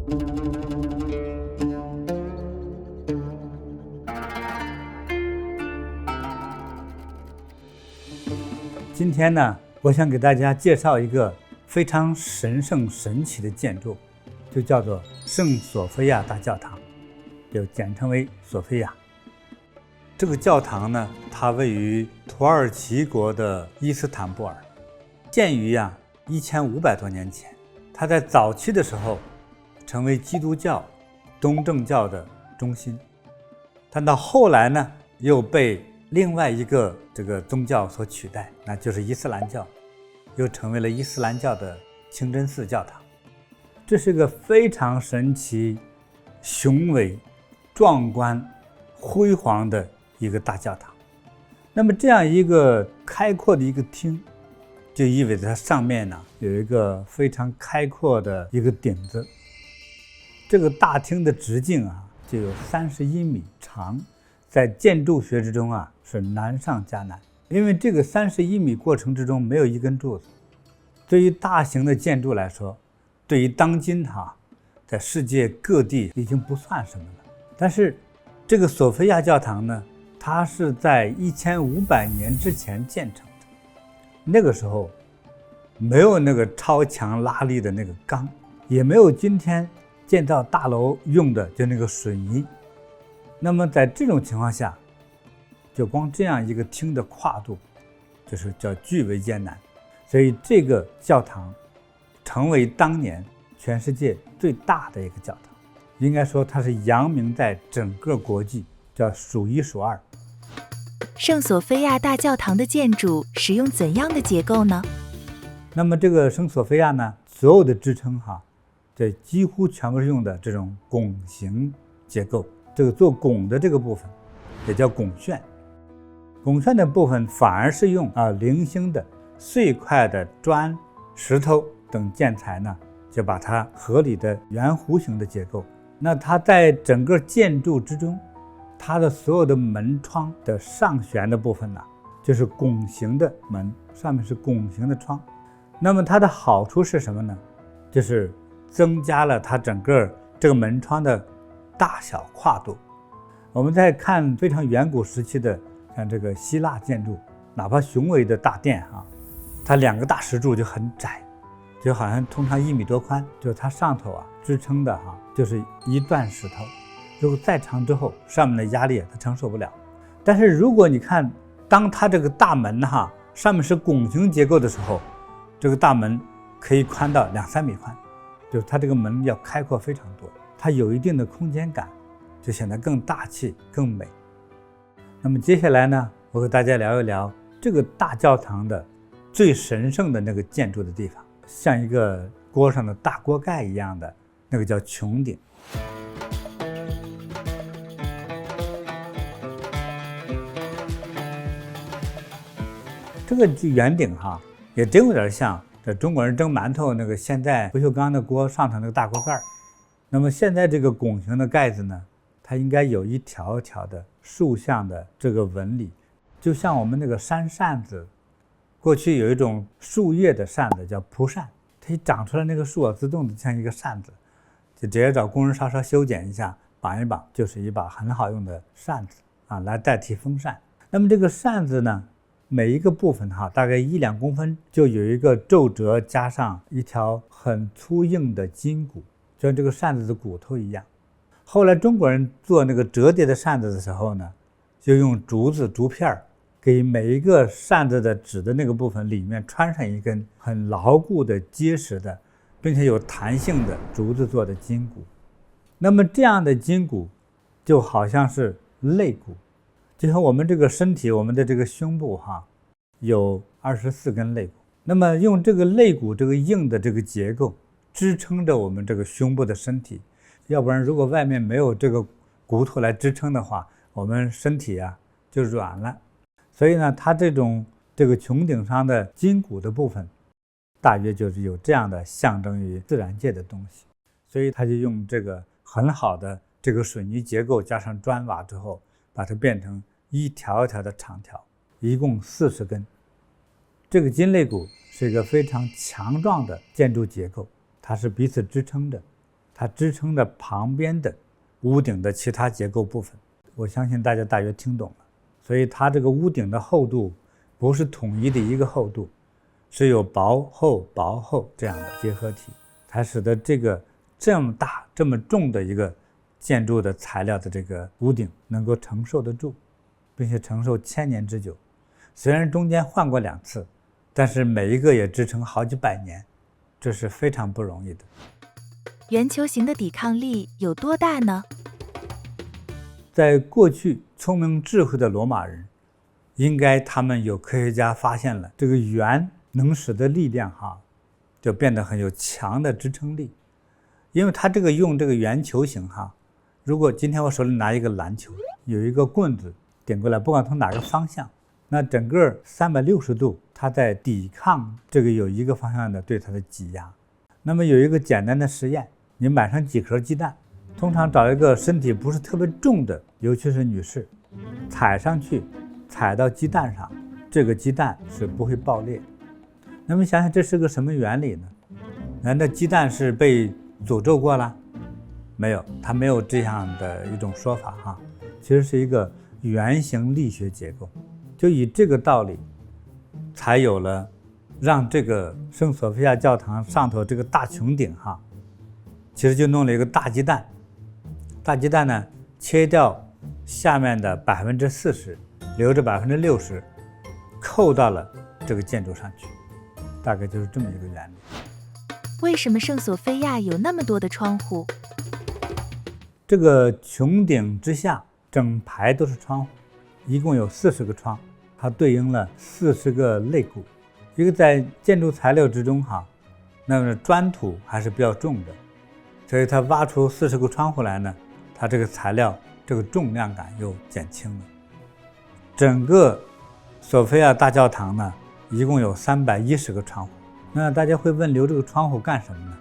今天呢，我想给大家介绍一个非常神圣神奇的建筑，就叫做圣索菲亚大教堂，就简称为索菲亚。这个教堂呢，它位于土耳其国的伊斯坦布尔，建于1500多年前。它在早期的时候成为基督教东正教的中心，但到后来呢，又被另外一个这个宗教所取代，那就是伊斯兰教，又成为了伊斯兰教的清真寺教堂。这是个非常神奇、雄伟、壮观、辉煌的一个大教堂。那么这样一个开阔的一个厅，就意味着它上面呢有一个非常开阔的一个顶子。这个大厅的直径就有31米长，在建筑学之中是难上加难，因为这个31米过程之中没有一根柱子。对于大型的建筑来说，对于当今在世界各地已经不算什么了。但是这个索菲亚教堂呢，它是在1500年之前建成的，那个时候没有那个超强拉力的那个钢，也没有今天建造大楼用的就那个水泥。那么在这种情况下，就光这样一个厅的跨度就是叫巨为艰难，所以这个教堂成为当年全世界最大的一个教堂，应该说它是扬名在整个国际，叫数一数二。圣索菲亚大教堂的建筑使用怎样的结构呢？那么这个圣索菲亚呢，所有的支撑这几乎全部是用的这种拱形结构。这个做拱的这个部分也叫拱券，拱券的部分反而是用零星的碎块的砖、石头等建材呢，就把它合理的圆弧形的结构。那它在整个建筑之中，它的所有的门窗的上旋的部分呢，就是拱形的门，上面是拱形的窗。那么它的好处是什么呢？就是增加了它整个这个门窗的大小跨度。我们再看非常远古时期的像这个希腊建筑，哪怕雄伟的大殿它两个大石柱就很窄，就好像通常1米多宽，就是它上头支撑的就是一段石头，如果再长之后，上面的压力它承受不了。但是如果你看，当它这个大门上面是拱形结构的时候，这个大门可以宽到2-3米宽，就是它这个门要开阔非常多，它有一定的空间感，就显得更大气更美。那么接下来呢，我和大家聊一聊这个大教堂的最神圣的那个建筑的地方，像一个锅上的大锅盖一样的那个叫穹顶。这个圆顶也真有点像这中国人蒸馒头那个现在不锈钢的锅上头那个大锅盖。那么现在这个拱形的盖子呢，它应该有一条一条的竖向的这个纹理，就像我们那个扇扇子，过去有一种树叶的扇子叫蒲扇，它一长出来那个树自动的像一个扇子，就直接找工人稍稍修剪一下，绑一绑，就是一把很好用的扇子来代替风扇。那么这个扇子呢，每一个部分大概1-2公分就有一个皱褶，加上一条很粗硬的筋骨，就像这个扇子的骨头一样。后来中国人做那个折叠的扇子的时候呢，就用竹片给每一个扇子的指的那个部分里面穿上一根很牢固的结实的并且有弹性的竹子做的筋骨。那么这样的筋骨就好像是肋骨，就像我们这个身体，我们的这个胸部有24根肋骨。那么用这个肋骨这个硬的这个结构支撑着我们这个胸部的身体，要不然如果外面没有这个骨头来支撑的话，我们身体就软了。所以呢，它这个穹顶上的筋骨的部分大约就是有这样的象征于自然界的东西，所以他就用这个很好的这个水泥结构加上砖瓦之后，把它变成一条一条的长条，一共40根。这个筋肋骨是一个非常强壮的建筑结构，它是彼此支撑着，它支撑着旁边的屋顶的其他结构部分。我相信大家大约听懂了。所以它这个屋顶的厚度不是统一的一个厚度，是有薄厚薄厚这样的结合体，才使得这个这么大这么重的一个建筑的材料的这个屋顶能够承受得住，并且承受1000年之久。虽然中间换过2次，但是每一个也支撑好几百年，这是非常不容易的。圆球形的抵抗力有多大呢？在过去聪明智慧的罗马人，应该他们有科学家发现了这个圆能使得力量就变得很有强的支撑力。因为它用这个圆球形如果今天我手里拿一个篮球，有一个棍子顶过来，不管从哪个方向，那整个360度它在抵抗这个有一个方向的对它的挤压。那么有一个简单的实验，你买上几颗鸡蛋，通常找一个身体不是特别重的，尤其是女士，踩上去，踩到鸡蛋上，这个鸡蛋是不会爆裂。那么想想这是个什么原理呢？难道鸡蛋是被诅咒过了？没有，它没有这样的一种说法其实是一个圆形力学结构。就以这个道理，才有了让这个圣索菲亚教堂上头这个大穹顶其实就弄了一个大鸡蛋。大鸡蛋呢，切掉下面的40%，留着60%，扣到了这个建筑上去，大概就是这么一个原理。为什么圣索菲亚有那么多的窗户？这个穹顶之下整排都是窗户，一共有40个窗，它对应了40个肋骨。一个在建筑材料之中那么砖土还是比较重的，所以它挖出40个窗户来呢，它这个材料这个重量感又减轻了。整个索菲亚大教堂呢，一共有310个窗户。那大家会问，留这个窗户干什么呢？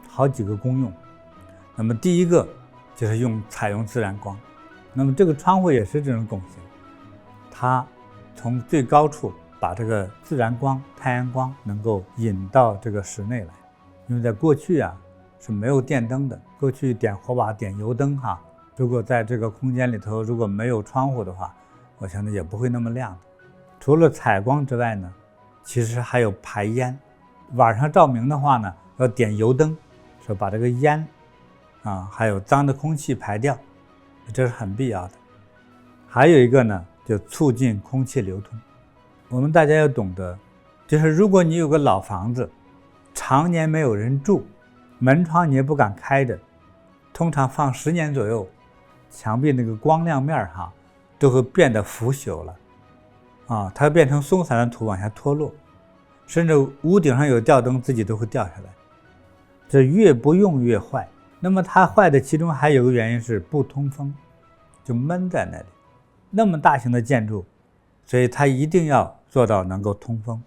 好几个功用。那么第一个就是采用自然光。那么这个窗户也是这种拱形，它从最高处把这个自然光、太阳光能够引到这个室内来。因为在过去是没有电灯的，过去点火把、点油灯如果在这个空间里头如果没有窗户的话，我想也不会那么亮的。除了采光之外呢，其实还有排烟。晚上照明的话呢，要点油灯，说把这个烟还有脏的空气排掉，这是很必要的。还有一个呢，就促进空气流通。我们大家要懂得，就是如果你有个老房子，常年没有人住，门窗你也不敢开着，通常放10年左右，墙壁那个光亮面都会变得腐朽了它会变成松散的土往下脱落，甚至屋顶上有吊灯自己都会掉下来，这越不用越坏。那么它坏的其中还有个原因是不通风，就闷在那里。那么大型的建筑，所以它一定要做到能够通风。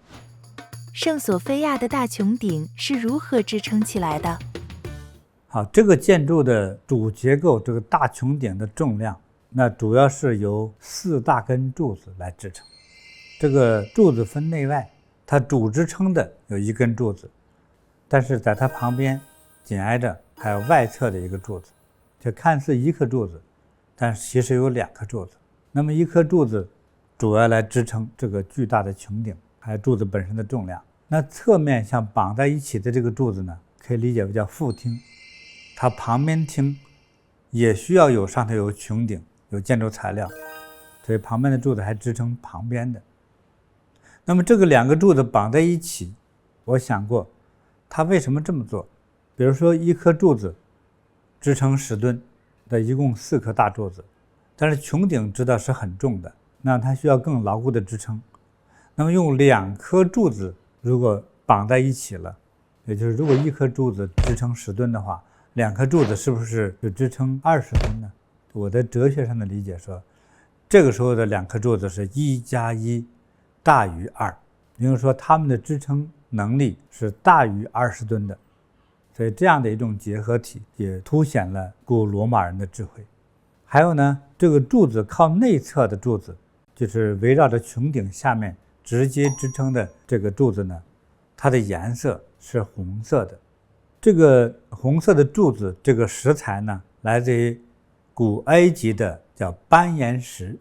圣索菲亚的大穹顶是如何支撑起来的？好，这个建筑的主结构，这个大穹顶的重量，那主要是由4大根柱子来支撑。这个柱子分内外，它主支撑的有1根柱子，但是在它旁边紧挨着还有外侧的一个柱子，就看似1颗柱子，但其实有2颗柱子。那么1颗柱子主要来支撑这个巨大的穹顶，还有柱子本身的重量。那侧面像绑在一起的这个柱子呢，可以理解为叫副厅，它旁边厅也需要上头有穹顶，有建筑材料，所以旁边的柱子还支撑旁边的。那么这个2个柱子绑在一起，我想过它为什么这么做。比如说1颗柱子支撑10吨的一共4颗大柱子，但是穹顶知道是很重的，那它需要更牢固的支撑。那么用2颗柱子如果绑在一起了，也就是如果1颗柱子支撑10吨的话，2颗柱子是不是就支撑20吨呢？我的哲学上的理解说，这个时候的2颗柱子是1加1大于2，也就是说它们的支撑能力是大于20吨的。所以这样的一种结合体也凸显了古罗马人的智慧。还有呢，这个柱子靠内侧的柱子，就是围绕着穹顶下面直接支撑的这个柱子呢，它的颜色是红色的。这个红色的柱子，这个石材呢，来自于古埃及的叫斑岩石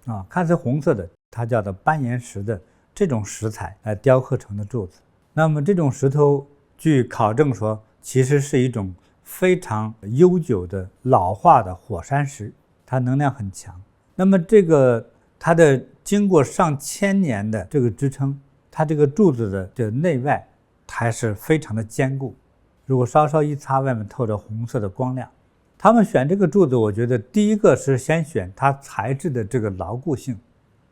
啊，看似红色的，它叫做斑岩石的这种石材来雕刻成的柱子。那么这种石头据考证说，其实是一种非常悠久的老化的火山石，它能量很强。那么它的经过上千年的这个支撑，它这个柱子的内外还是非常的坚固。如果稍稍一擦，外面透着红色的光亮。他们选这个柱子，我觉得第一个是先选它材质的这个牢固性、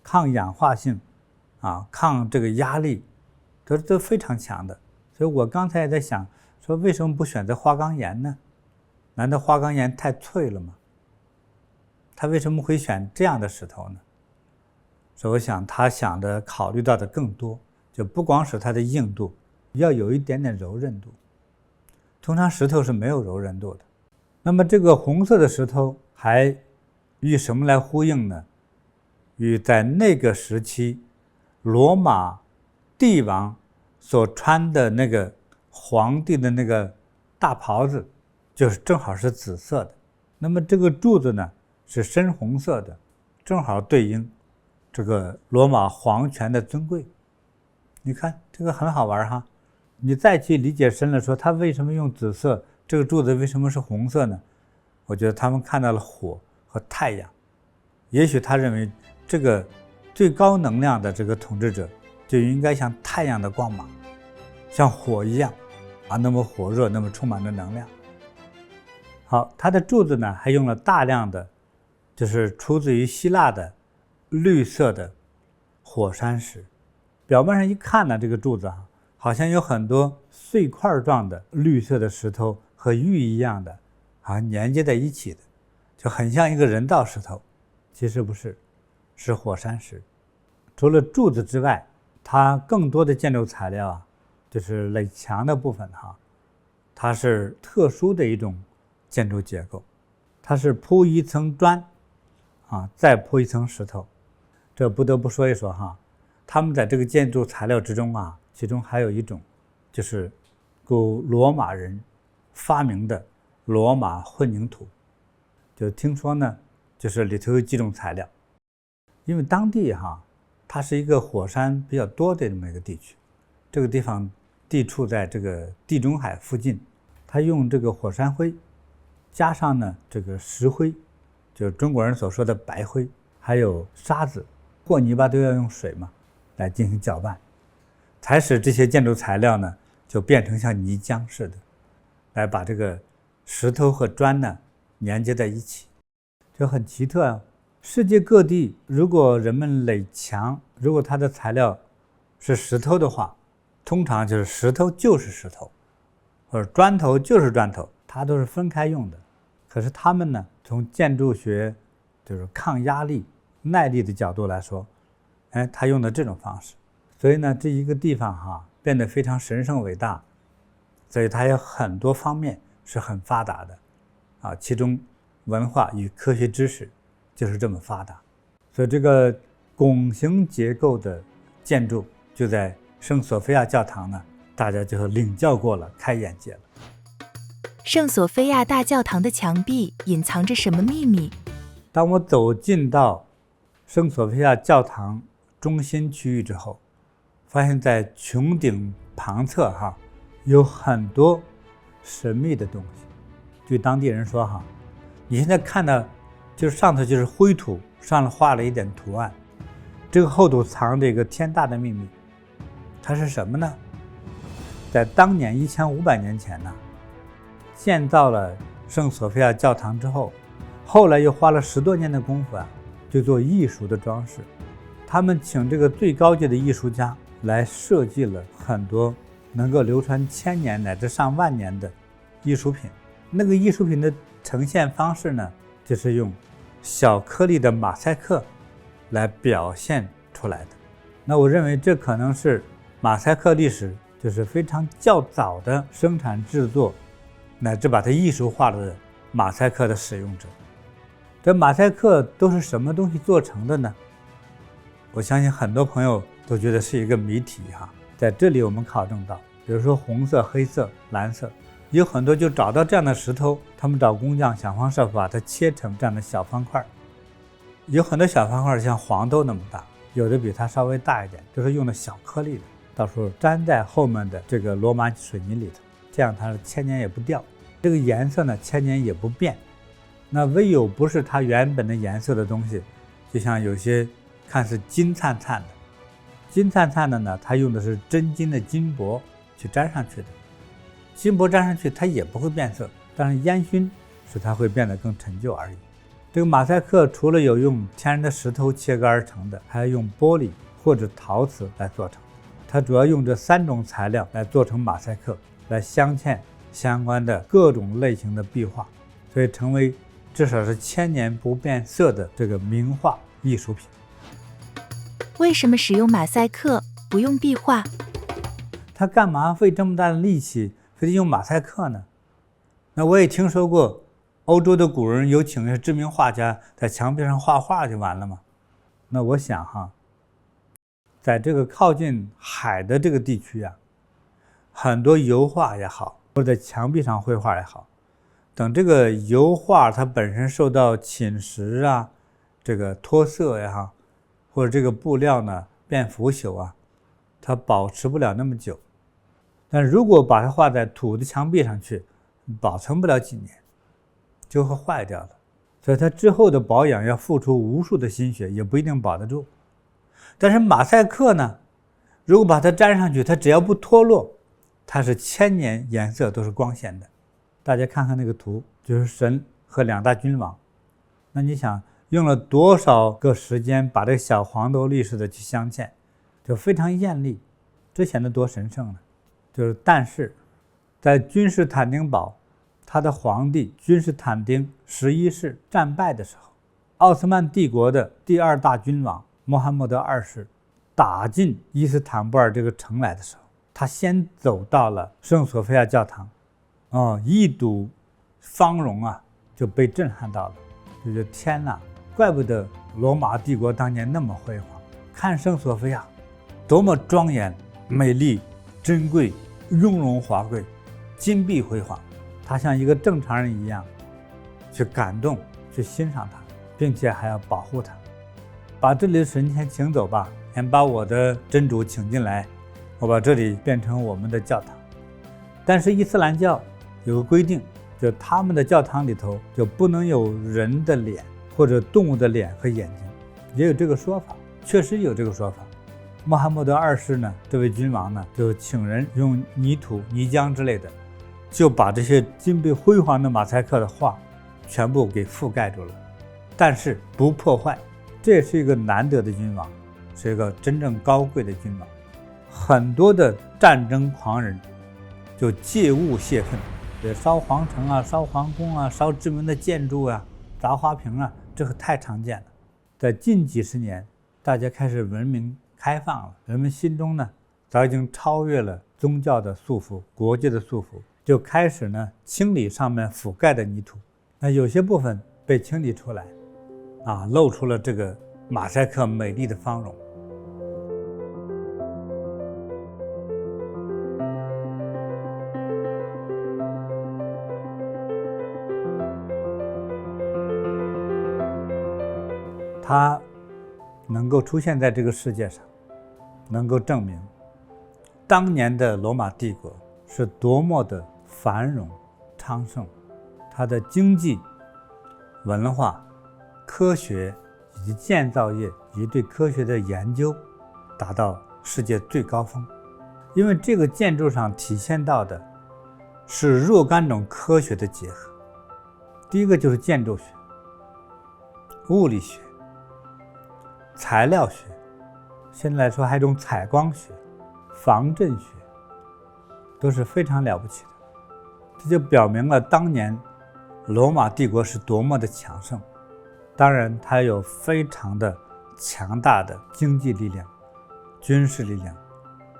抗氧化性抗这个压力，都非常强的。所以我刚才也在想，说为什么不选择花岗岩呢？难道花岗岩太脆了吗？他为什么会选这样的石头呢？所以我想他考虑到的更多，就不光是它的硬度，要有一点点柔韧度。通常石头是没有柔韧度的。那么这个红色的石头还与什么来呼应呢？与在那个时期罗马帝王所穿的那个皇帝的那个大袍子，就是正好是紫色的。那么这个柱子呢是深红色的，正好对应这个罗马皇权的尊贵。你看这个很好玩哈。你再去理解深了，说他为什么用紫色，这个柱子为什么是红色呢？我觉得他们看到了火和太阳，也许他认为这个最高能量的这个统治者就应该像太阳的光芒，像火一样那么火热，那么充满着能量。好，它的柱子呢还用了大量的就是出自于希腊的绿色的火山石。表面上一看呢，这个柱子好像有很多碎块状的绿色的石头和玉一样的连接在一起的，就很像一个人造石头。其实不是，是火山石。除了柱子之外，它更多的建筑材料就是垒墙的部分它是特殊的一种建筑结构，它是铺一层砖再铺一层石头。这不得不说一说他们在这个建筑材料之中其中还有一种就是古罗马人发明的罗马混凝土。就听说呢，就是里头有几种材料，因为当地它是一个火山比较多的这么一个地区，这个地方地处在这个地中海附近，它用这个火山灰加上呢这个石灰，就是中国人所说的白灰，还有沙子，和泥巴都要用水嘛来进行搅拌，才使这些建筑材料呢就变成像泥浆似的，来把这个石头和砖呢连接在一起，就很奇特世界各地如果人们垒墙，如果它的材料是石头的话，通常就是石头就是石头，或者砖头就是砖头，它都是分开用的。可是他们呢，从建筑学就是抗压力、耐力的角度来说，他用的这种方式，所以呢，这一个地方变得非常神圣伟大，所以它有很多方面是很发达的其中文化与科学知识就是这么发达。所以这个拱形结构的建筑就在圣索菲亚教堂呢，大家就领教过了，开眼界了。圣索菲亚大教堂的墙壁隐藏着什么秘密？当我走进到圣索菲亚教堂中心区域之后，发现在穹顶旁侧有很多神秘的东西。据当地人说你现在看到就是上头就是灰土，上面画了一点图案，这个后头藏着一个天大的秘密。它是什么呢？在当年1500年前呢，建造了圣索菲亚教堂之后，后来又花了10多年的功夫就做艺术的装饰。他们请这个最高级的艺术家来设计了很多能够流传千年乃至上万年的艺术品。那个艺术品的呈现方式呢，就是用小颗粒的马赛克来表现出来的。那我认为这可能是马赛克历史就是非常较早的生产制作乃至把它艺术化的马赛克的使用者。这马赛克都是什么东西做成的呢？我相信很多朋友都觉得是一个谜题在这里我们考证到，比如说红色、黑色、蓝色，有很多就找到这样的石头，他们找工匠想方设法把它切成这样的小方块。有很多小方块像黄豆那么大，有的比它稍微大一点，就是用的小颗粒的，到时候粘在后面的这个罗马水泥里头，这样它千年也不掉，这个颜色呢千年也不变。那唯有不是它原本的颜色的东西，就像有些看似金灿灿的，金灿灿的呢，它用的是真金的金箔去粘上去的，金箔粘上去它也不会变色，但是烟熏使它会变得更陈旧而已。这个马赛克除了有用天然的石头切割而成的，还要用玻璃或者陶瓷来做成。它主要用这3种材料来做成马赛克，来镶嵌相关的各种类型的壁画，所以成为至少是千年不变色的这个名画艺术品。为什么使用马赛克不用壁画？他干嘛费这么大的力气非得用马赛克呢？那我也听说过欧洲的古人有请知名画家在墙壁上画画就完了吗？那我想哈，在这个靠近海的这个地区啊，很多油画也好，或者在墙壁上绘画也好，等这个油画它本身受到侵蚀啊，这个脱色也好，或者这个布料呢变腐朽啊，它保持不了那么久。但如果把它画在土的墙壁上去，保存不了几年就会坏掉了，所以它之后的保养要付出无数的心血，也不一定保得住。但是马赛克呢，如果把它粘上去，它只要不脱落，它是千年颜色都是光鲜的。大家看看那个图，就是神和2大君王，那你想用了多少个时间把这个小黄豆粒似的去镶嵌，就非常艳丽，这显得多神圣呢。但是在君士坦丁堡，他的皇帝君士坦丁11世战败的时候，奥斯曼帝国的第2大君王穆罕默德2世打进伊斯坦布尔这个城来的时候，他先走到了圣索菲亚教堂，一睹芳容啊，就被震撼到了，就觉得天哪，怪不得罗马帝国当年那么辉煌，看圣索菲亚多么庄严、美丽、珍贵、雍容华贵、金碧辉煌，他像一个正常人一样去感动、去欣赏它，并且还要保护它。把这里的神仙请走吧，先把我的真主请进来，我把这里变成我们的教堂。但是伊斯兰教有个规定，就他们的教堂里头就不能有人的脸或者动物的脸和眼睛，也有这个说法，确实有这个说法。穆罕默德2世呢，这位君王呢，就请人用泥土、泥浆之类的，就把这些金碧辉煌的马赛克的画全部给覆盖住了，但是不破坏。这也是一个难得的君王，是一个真正高贵的君王。很多的战争狂人就借物泄愤，也烧皇城啊、烧皇宫啊、烧知名的建筑啊、砸花瓶啊，这个太常见了。在近几十年，大家开始文明开放了，人们心中呢早已经超越了宗教的束缚、国界的束缚，就开始呢清理上面覆盖的泥土。那有些部分被清理出来露出了这个马赛克美丽的芳容。它能够出现在这个世界上，能够证明当年的罗马帝国是多么的繁荣昌盛，它的经济、文化、科学以及建造业以及对科学的研究达到世界最高峰。因为这个建筑上体现到的是若干种科学的结合。第一个就是建筑学、物理学、材料学，现在来说还有一种采光学、防震学，都是非常了不起的。这就表明了当年罗马帝国是多么的强盛。当然它有非常的强大的经济力量、军事力量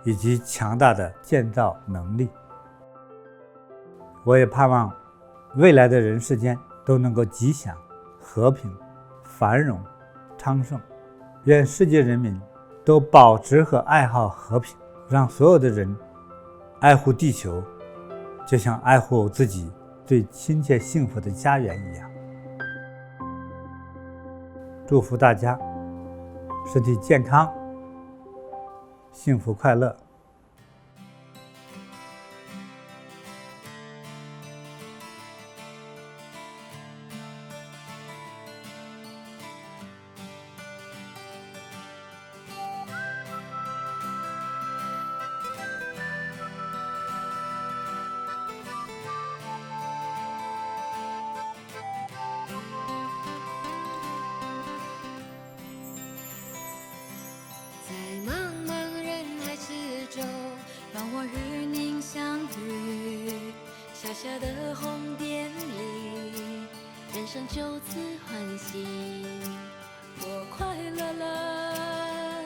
以及强大的建造能力。我也盼望未来的人世间都能够吉祥、和平、繁荣、昌盛。愿世界人民都保持和爱好和平，让所有的人爱护地球，就像爱护自己最亲切幸福的家园一样。祝福大家身体健康，幸福快乐。在茫茫人海之中，让我与您相遇。小小的红点里，人生就此欢喜。我快乐了，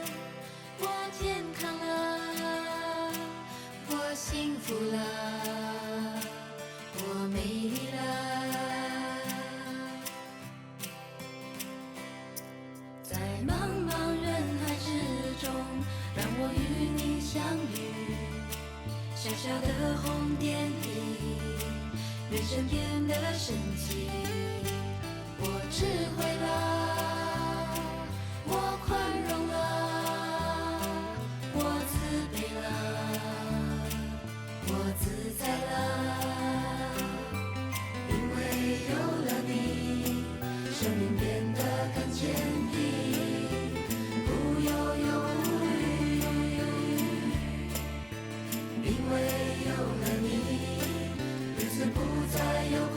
我健康了，我幸福了，我美丽了。在茫茫人海之中，让我与你相遇。小小的红点里，人生变得神奇。我智慧了，我宽容了，我慈悲了，我自在了。因为有了你，生命变得更坚定，不忧忧无虑。因为有了你，日子不再有苦